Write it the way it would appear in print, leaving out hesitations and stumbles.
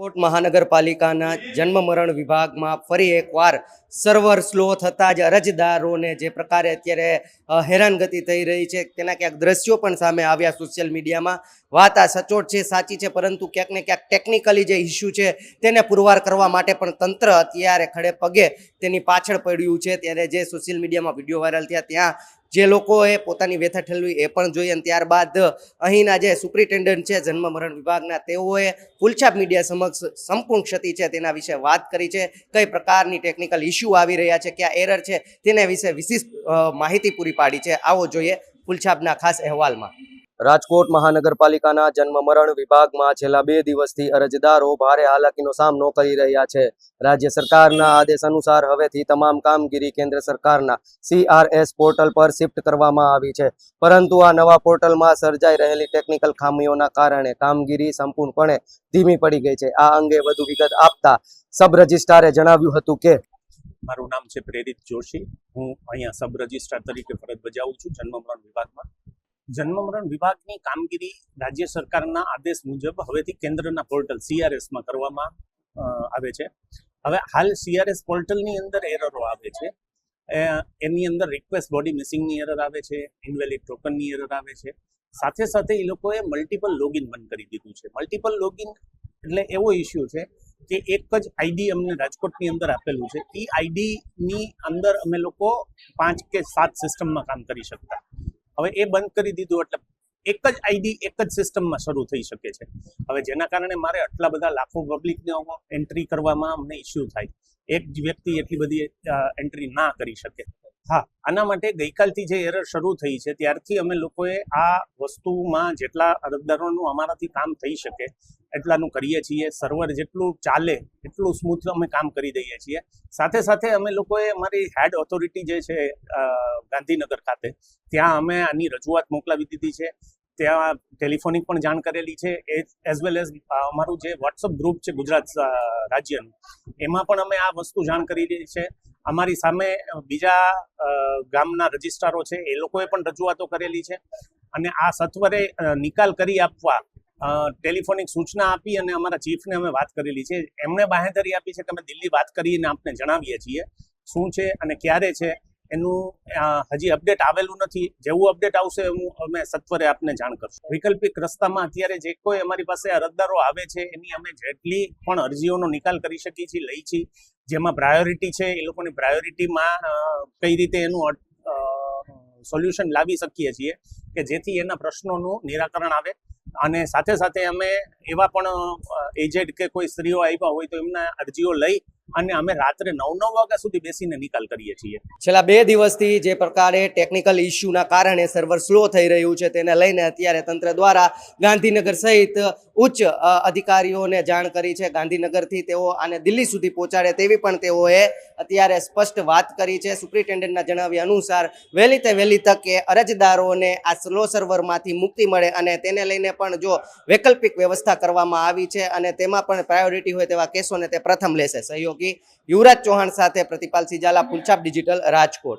રાજકોટ મહાનગરપાલિકાના જન્મ મરણ વિભાગમાં ફરી એકવાર સર્વર સ્લો થતાં જ અરજદારોને જે પ્રકારે અત્યારે હેરાનગતિ થઈ રહી છે તેના ક્યાંક દ્રશ્યો પણ સામે આવ્યા સોશિયલ મીડિયામાં. વાત આ સચોટ છે, સાચી છે, પરંતુ ક્યાંક ને ક્યાંક ટેકનિકલી જે ઇસ્યુ છે તેને પુરવાર કરવા માટે પણ તંત્ર અત્યારે ખડે પગે તેની પાછળ પડ્યું છે. ત્યારે જે સોશિયલ મીડિયામાં વિડીયો વાયરલ થયા ત્યાં જે લોકોએ પોતાની વ્યથા ઠેલવી એ પણ જોઈએ અને ત્યારબાદ અહીંના જે સુપ્રિન્ટેન્ડન્ટ છે જન્મ મરણ વિભાગના તેઓએ ફૂલછાપ મીડિયા સમક્ષ સંપૂર્ણ ક્ષતિ છે તેના વિશે વાત કરી છે. કઈ પ્રકારની ટેકનિકલ ઇસ્યુ આવી રહ્યા છે, ક્યાં એરર છે તેના વિશે વિશિષ્ટ માહિતી પૂરી પાડી છે. આવો જોઈએ ફૂલછાપના ખાસ અહેવાલમાં. રાજકોટ મહાનગરપાલિકાના જન્મ મરણ વિભાગમાં છેલ્લા 2 દિવસથી અરજદારો ભારે હાલાકીનો સામનો કરી રહ્યા છે. રાજ્ય સરકારના આદેશ અનુસાર હવેથી તમામ કામગીરી કેન્દ્ર સરકારના CRS પોર્ટલ પર શિફ્ટ કરવામાં આવી છે, પરંતુ આ નવા પોર્ટલમાં સર્જાઈ રહેલી ટેકનિકલ ખામીઓના કારણે કામગીરી સંપૂર્ણપણે ધીમી પડી ગઈ છે. આ અંગે વધુ વિગત આપતા સબ રજિસ્ટ્રારે જણાવ્યું હતું કે મારું નામ છે પ્રેરિત જોશી. હું અહીંયા સબ રજિસ્ટ્રાર તરીકે ફરજ બજાવું છું જન્મ મરણ વિભાગમાં. જન્મ મરણ વિભાગની કામગીરી રાજ્ય સરકારના આદેશ મુજબ હવેથી કેન્દ્રના પોર્ટલ CRSમાં કરવામાં આવે છે. હવે હાલ CRS પોર્ટલની અંદર એરરો આવે છે. એની અંદર રિક્વેસ્ટ બોડી મિસિંગની એરર આવે છે, ઇનવેલિડ ટોકનની એરર આવે છે. સાથે સાથે એ લોકોએ મલ્ટિપલ લોગિન બંધ કરી દીધું છે. મલ્ટિપલ લોગિન એટલે એવો ઇસ્યુ છે કે એક જ ID અમને રાજકોટની અંદર આપેલું છે. એ આઈડીની અંદર અમે લોકો 5 કે 7 સિસ્ટમમાં કામ કરી શકતા. હવે એ બંધ કરી દીધું એટલે એક જ ID એક જ સિસ્ટમમાં શરૂ થઈ શકે છે. હવે જેના કારણે મારે આટલા બધા લાખો પબ્લિકને એન્ટ્રી કરવામાં અમને ઇસ્યુ થાય. એક જ વ્યક્તિ એટલી બધી એન્ટ્રી ના કરી શકે. હા, આના માટે ગઈકાલથી જે એરર શરૂ થઈ છે ત્યારથી અમે લોકોએ આ વસ્તુમાં જેટલા અરજદારોનું અમારાથી કામ થઈ શકે એટલાનું કરીએ છીએ. સર્વર જેટલું ચાલે એટલું સ્મૂથ અમે કામ કરી દઈએ છીએ. સાથે સાથે અમે લોકોએ અમારી હેડ ઓથોરિટી જે છે ગાંધીનગર ખાતે, ત્યાં અમે આની રજૂઆત મોકલાવી દીધી છે. ત્યાં ટેલિફોનિક પણ જાણ કરેલી છે. એઝ વેલ એઝ અમારું જે વોટ્સઅપ ગ્રુપ છે ગુજરાત રાજ્યનું, એમાં પણ અમે આ વસ્તુ જાણ કરી દીધી છે. અમારી સામે બીજા ગામના રજિસ્ટ્રારો છે એ લોકોએ પણ રજૂઆતો કરેલી છે અને આ સત્વરે નિકાલ કરી આપવા ટેલિફોનિક સૂચના આપી અને અમારા ચીફને અમે વાત કરેલી છે. એમણે બાંહેધરી આપી છે કે અમે દિલ્હી વાત કરીને આપને જણાવીએ છીએ શું છે અને ક્યારે છે. એનું હજી અપડેટ આવેલું નથી. જેવું અપડેટ આવશે અમે સત્વરે આપને જાણ કરશું. વૈકલ્પિક રસ્તામાં અત્યારે જે કોઈ અમારી પાસે અરજદારો આવે છે એની અમે જેટલી પણ અરજીઓનો નિકાલ કરી શકીએ છીએ લઈ છીએ. જેમાં પ્રાયોરિટી છે એ લોકોની પ્રાયોરિટીમાં કઈ રીતે એનું સોલ્યુશન લાવી શકીએ છીએ કે જેથી એના પ્રશ્નોનું નિરાકરણ આવે. અને સાથે સાથે અમે એવા પણ એજેડ કે કોઈ સ્ત્રીઓ આવ્યા હોય તો એમના અરજીઓ લઈ અને અમે રાત્રે 9 વાગ્યા સુધી બેસીને નિકાલ કરીએ છીએ. છેલ્લા 2 દિવસથી જે પ્રકારે ટેકનિકલ ઇસ્યુના કારણે સર્વર સ્લો થઈ રહ્યું છે તેને લઈને અત્યારે તંત્ર દ્વારા ગાંધીનગર સહિત ઉચ્ચ અધિકારીઓને જાણ કરી છે. ગાંધીનગરથી તેઓ આને દિલ્હી સુધી પહોંચાડે તેવી પણ તેઓએ અત્યારે સ્પષ્ટ વાત કરી છે. સુપ્રિન્ટેન્ડન્ટના જણાવ્યા અનુસાર વહેલી તે વહેલી તકે અરજદારોને આ સ્લો સર્વરમાંથી મુક્તિ મળે અને તેને લઈને પણ જો વૈકલ્પિક વ્યવસ્થા કરવામાં આવી છે અને તેમાં પણ પ્રાયોરિટી હોય તેવા કેસોને તે પ્રથમ લેશે. સહયોગી યુવરાજ ચૌહાણ સાથે પ્રતિપાલ સિજાલા, ફૂલછાપ ડિજિટલ, રાજકોટ.